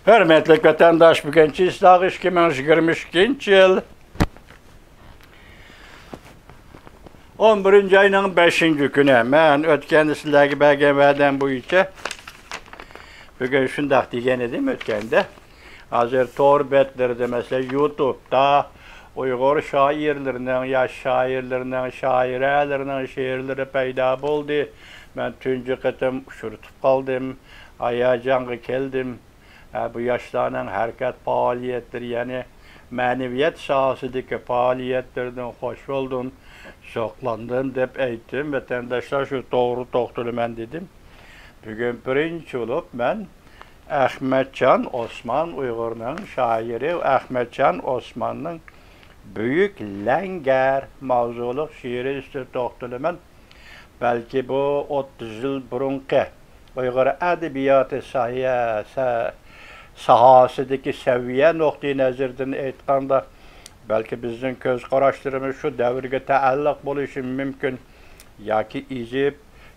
Hürmetli vatandaş, bugünkü İslah 2022 yıl 11. ayının 5. günü. Ben ötken sizlerge belgelerden bu içe bugün şundak diyen edim ötkende. Hazır torbetleri de mesela YouTube'da Uygur şairlerinin, yaş şairlerinin, şairelerinin şiirleri peyda oldu. Ben tüncü kıtım şurtup kaldım, ayacankı geldim. Bu yaşlarının hareket faaliyetleri, yani maneviyat sahasındaki faaliyetlerden hoş oldum, şoklandım deyip eyttim. Vatandaşlar şu doğru doktoru ben dedim. Bugün birinci olup ben Ahmetcan Osman Uygur'un şairi Ahmetcan Osman'ın Büyük Lenger mavzuluk şiiri üstü doktoru ben. Belki bu 30 yıl burunki Uygur edebiyatı sahasındaki seviye noktayı nazardan aytganda belki bizim göz qaraşlarımız şu devirge taalluq bo'lishi mümkün. Yoki izib,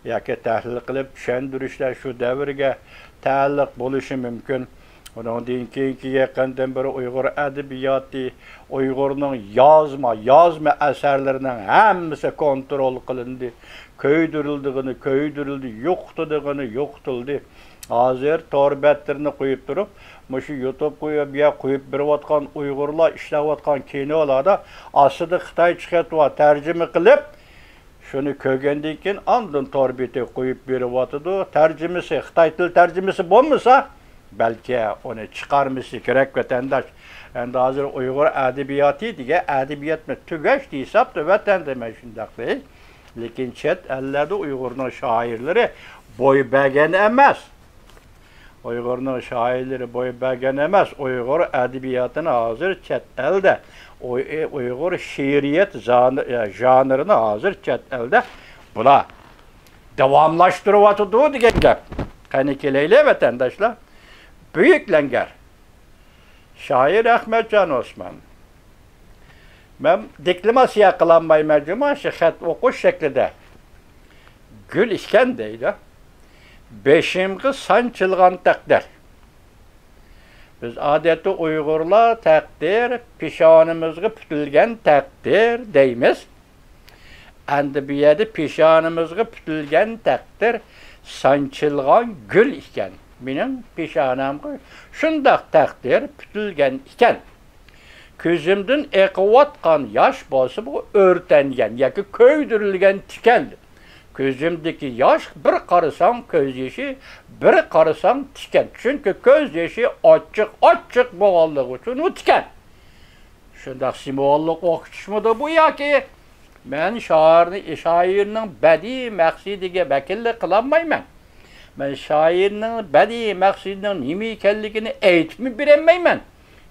yoki tahlil qilib tushuntirishlar şu devirge taalluq bo'lishi mümkün. Ondan keyinki yaqindan beri Uygur edebiyatı, Uygur'un yazma eserlerinin hemmisi kontrol qilindi. Köydürüldü, yoqtuldu. Hazır torbetlerini koyup durup, şu YouTube koyup birvatkan Uygurlar işlevatkan kinolarda aslında Xitay çıkartıva tercüme kılıp şunu kögendiyken andın torbeti koyup birvatıdı. Tercümesi, Xitay dil tercümesi bulmasa belki onu çıkarması gerek vatandaş. Yani hazır Uygur edebiyatı diye edebiyat mı tügeç diysap da vatandaş şundak değil. Lakin çet ellerde Uygur'un şairleri boy belgen emez. Uygur'un şairleri boy belgen emez. Uygur edebiyatını hazır çet elde. Uygur şiiriyet janrını hazır çet elde. Buna devamlaştırıvatıdı diye gep. Kanikeyle vatandaşlar. Büyük Lenger. Şair Ahmetcan Osman. Ben diklimasiya kılanmayı mecmuma şihat okuş şeklinde gül işkendeydi. Beşimki sançılgan takdir. Biz adeti Uygurlar takdir, pişanımızı pütülgen takdir deyimiz. Endi bir yerde pişanımızı pütülgen takdir, sançılgan gül işken. Benim pişanamı şundak takdir, pütülgen iken. Közümdün eqivatkan yaş bası bu örtengen, yaki köydürülgen tikendir. Közümdeki yaş bir qarısan köz yeşi, bir qarısan tiken. Çünkü köz yeşi açık boğallığı için o tiken. Şundak simvolluq okutuşmadı bu yaki. Ben şairinin bedi məqsidige vəkillik kılanmayman. Ben şairinin bedi məqsidinin nimi ekenligini eğitimi bilemeymen.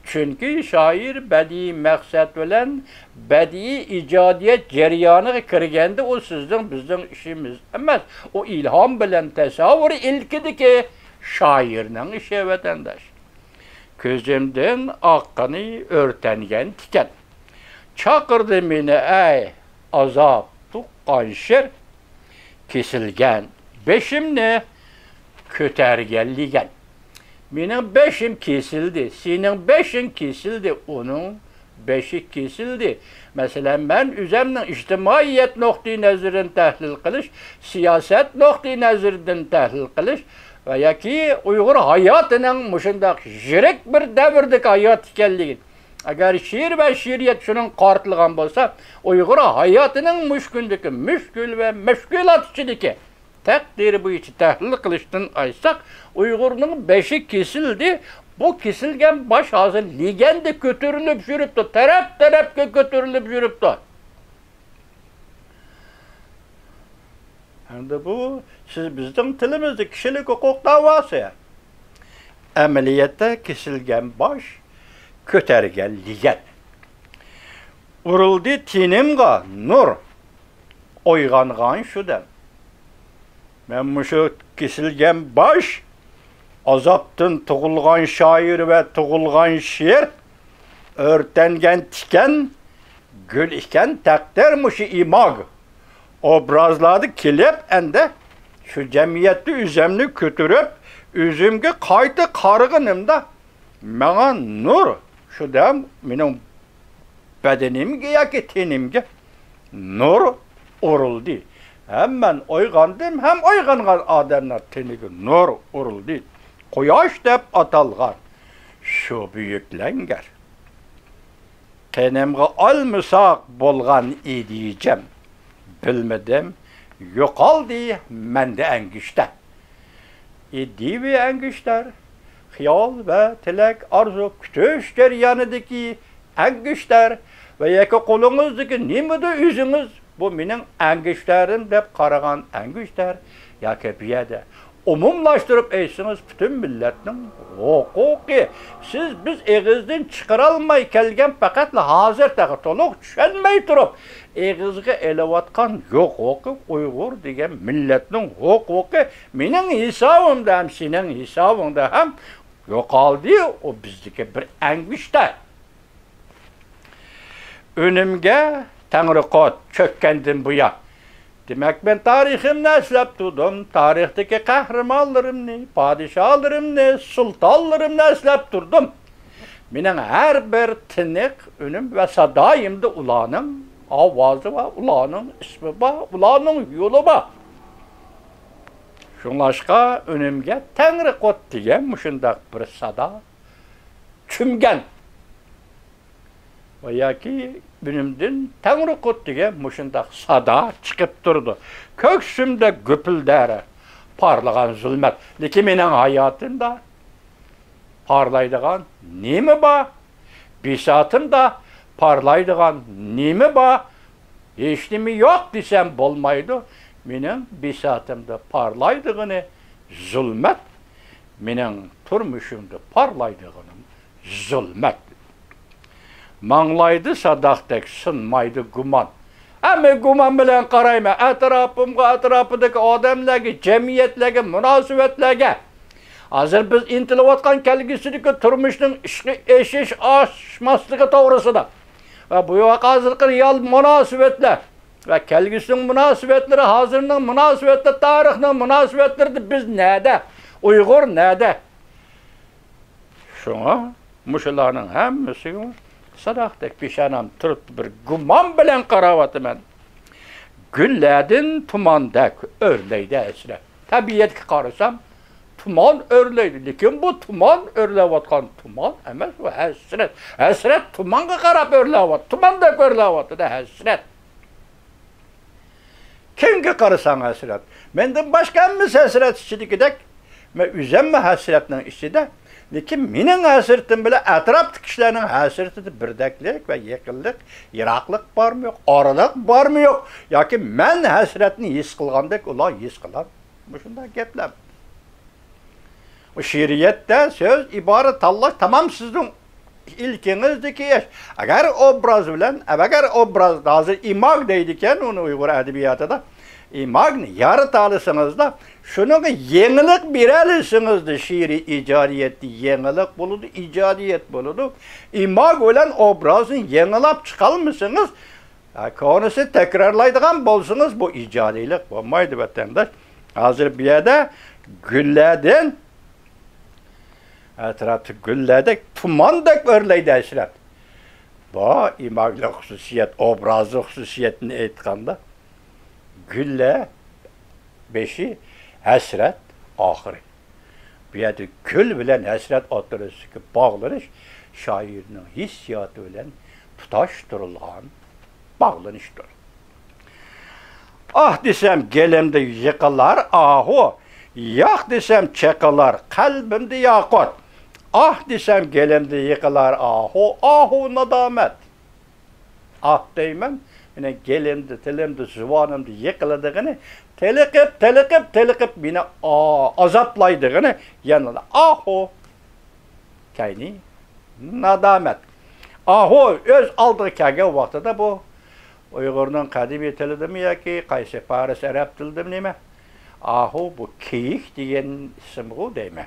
Çünkü şair bedi məqsad bilen bedi icadiyet cereyanı kirgende o sizden bizden işimiz emez. O ilham bilen tesavvur ilkidi ki şairinin işi vatandaş. Közümden aqqını örtengen tiken. Çakırdı beni ey azap tuqqan şer kesilgen. Beşimni kötergelligen. Benim beşim kesildi, senin beşin kesildi, onun beşi kesildi. Mesela ben üzerine içtimaiyet noktayı nazarından tahlil kılış, siyaset noktayı nazarından tahlil kılış veya ki Uygur hayatının muşundak jirek bir devirdik hayat ikenliğin. Eğer şiir ve şiiriyet şunun kartılgan olsa, Uygur hayatının müşküldeki, müşkül ve meşgülat içindeki takdiri bu içi tahlil kılıştın aysak, Uygur'un beşi kesildi. Bu kesilgen baş hazır ligende götürülüp yürüptü. Taraf götürülüp yürüptü. Hem de bu siz bizim tilimizde kişilik hukuk davası ya. Ameliyette kesilgen baş kötergen ligen. Uruldu tinimga nur oygangan şudem. Ben şu kesilgen baş, azaptın tuğulgan şair ve tuğulgan şiir, örtengen tiken, gül iken takdirmişi imag. Obrazladı kilip ende, şu cemiyeti üzemli kütürüp, üzümge kaydı karıgınımda, Bana nur, şu dem benim bedenimge yoki tenimge nur urildi. Hem ben oygandım, hem oygangan adamlar teniga nur urildi. Quyosh deb atalgan şu büyük lenger. Tenimge almısak bolgan ediyeceğim. Bilmedim, yo'qoldi mende engişte. İddi ve engişler, xiyol ve tilak, arzu, kütüş jaryanidagi engişler ve yeki qo'lingizdagi nimada o'zingiz bu mening engişlerim deb qaragan engişler yoki bu yerda umumlashtirib aytsangiz butun millatning huquqi. Siz biz egizdan chiqarolmay kelgan faqatla hozir tag'i to'liq tushunmay turib egizga elayotgan huquqi Uyg'ur degan millatning huquqi mening hisobimda ham sening hisobingda ham yo'qoldi. O bizdagi bir angishdir. Önümge Tanrıqot çökkendim bu ya. Demek ben tariximni eslab turdim. Tarihteki kahramanlarımni, padişahlarımni, sultanlarımni eslab turdim. Mening her bir tiniq önüm ve sadayimda ularning ovozi va ularning ismi va ularning yo'li bor. Şunlaşqa önümge Tanrıqot degan mushundaq bir sada tümgen. Ve yaki benimden Tanrıqot degan mushundaq sada chiqib turdi. Ko'ksimda gupildari parlagan zulmat. Lekin mening hayotimda parlaydigan nima bor? Bisotimda parlaydigan nima bor? Hech nima yo'q desam bo'lmaydi. Mening bisotimda parlaydigani zulmat. Mening turmushimda parlaydigani zulmat. Manglaydı sadaqdek sınmaydı guman. Ama guman bilen qarayma atrapımdaki odamlarga, cemiyetlarga, münasebetlarga. Hazır biz intilayotgan kelgusidagi turmushning eshish oshmasligi to'g'risida va bu yoq hozirgi real münasebetlar va kelgusining münasebetlari, hozirning münasebetlar, tarixning münasebetleri biz nerede? Uyg'ur nerede? Şuna muşularning hammasi sadaqdek peshonam turib bir gumon bilan qarayapman. Gullardan tumandek o'rlaydi asli. Tabiatga qarasam tuman o'rlaydi, lekin bu tuman o'rlayotgan tuman emas, bu hasrat. Hasrat tumanga qarab o'rlayapti, tumandek o'rlayapti-da hasrat. Kimga qarasang hasrat. Mendan boshqamiz hasrat ichidagidek, men o'zimmi hasratning ichida. Lekin mening hasratim bilan atrofdagi kishilarning hasratida birdaklik va yaqinlik, yiroqlik bormi yo'q, oraliq bormi yo'q yoki men hasratni his qilgandek ular his qiladi. Bu shunday gaplar. O she'riyatda so'z iborat tanlash tamam sizning ilkingizdagi ish. Agar obraz bilan, agar obraz hozir imog deydi ekan uni Uyg'ur adabiyotida imagni yarata olsangizda şunun yenilik beralisingizda şiiri ijodiyatni yenilik bo'ladi, ijodiyat bo'ladi. Imag bilan obrazni yengilab chiqolmasangiz, konisi takrorlaydigan bo'lsangiz bu ijodiylik bo'lmaydi vatandosh. Hozir bu yerda gullardan atrofda gullardek tumandek o'rlaydi asrat. Bu imagli xususiyat, obrazli xususiyatni aytganda gülle beşi hasret ahiri. Bu yerda gül bilen hasret o'rtasidagi bağlanış şairning hissiyoti bilan tutashtirilgan bağlanışdır. Ah desem gelimde yıkılar ahu, yo'q desem çakalar kalbimde yaqut. Ah desem gelimde yıkılar ahu, ahu nadamet. Ah deyman, yine gelimde, tilimde, zuvanımda yıkıladığını telikip beni azaplaydıgını yanına ahu kayni nadamet. Ahu öz aldığı kelgen vaxtıda bu Uyg'urning qadimiy tilidimi yoki qaysi Faris arab tilidimi nima? Ahu bu keyik degan ismgu deyman.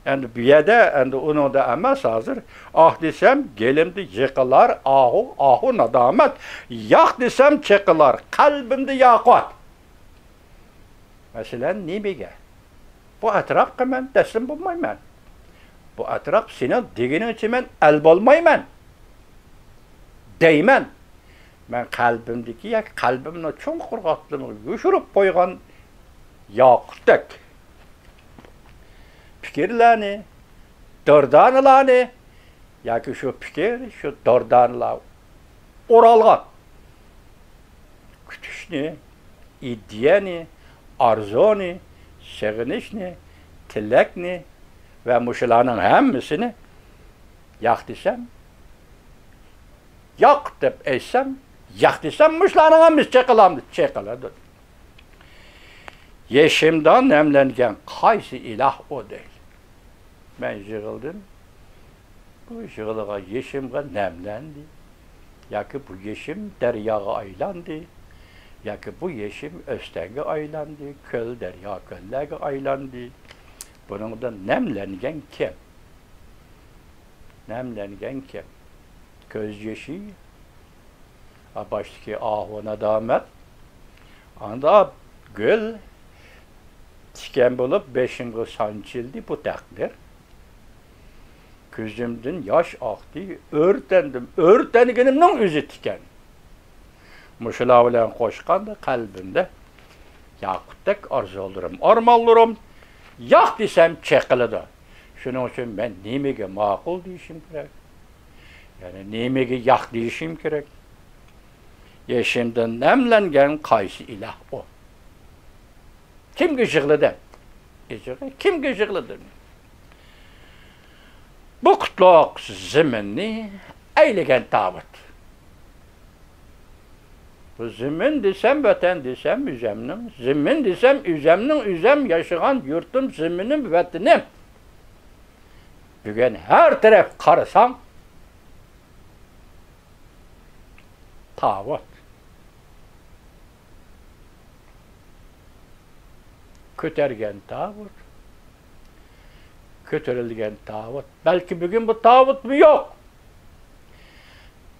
Endi bu yerda endi uningda emas hozir ah desam gelimde yiqilar ahu nadamet. Yo'q desam chiqilar qalbimda yaqut. Mesela nimaga? Bu atrofga men taslim bo'lmayman. Bu atraf senin deginin için ben el bolmayman. Deymen. Ben kalbimdeki ya kalbimle çok kurgatlığını yuşurup koygan yaktık. Fikirlerini, dördanılarını, ya ki şu fikir, şu dördanılar oralgan. Kütüşni, ideyeni, arzuni, sevinişni, tilekni ve muşulanın hemmisini yak desem, yak dep eysem, yak desem muşulanın hemmis çekaladı. Yeşimden nemlengen kaysi ilah o değil. Ben yığıldım. Bu yığılığa yeşimge nemlendi. Ya ki bu yeşim deryağa aylandı. Ya ki bu yeşim östenge aylandı. Köl derya köllege aylandı. Bunun da nemlengen kim? Nemlengen kim? Göz yeşi. Baştaki ahuna damet. Anda göl tiken bulup beşinci sancıldı bu takdir. Gözümden yaş aktı, örtendim. Örtengenimden üzü tiken. Muşula bilen koşkandı kalbimde. Yakuttek arzu olurum, armallarım. Yak desem çekildi. Şunun için ben nimege makul deyişim gerek. Yani nimege yak deyişim gerek. Yeşimden nemlengen kaysi ilah o. Kim gıcıklıdır? Kim gıcıklıdır? Bu kutluk zeminni eylegen tağut. Bu zemin desem, vatan desem, üzemnim. Zemin desem, üzem yaşayan yurtum, zeminim, vatinim. Bugün her taraf karısan, tağut. Kötergen tağut. Kötürülgen tağut. Belki bugün bu tağut mu yok?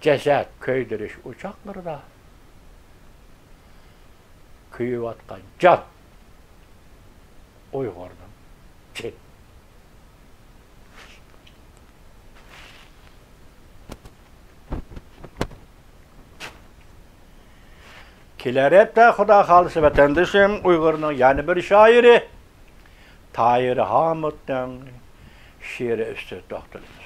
Ceset, köydürüş uçakları da. Kıyı vatkan can. Uygur'dan. Çin. Kiler de Xuda halısı vatandaşım Uygur'un yani bir şairi. Tahir Hamid'den şiiri üstü doktorumuz.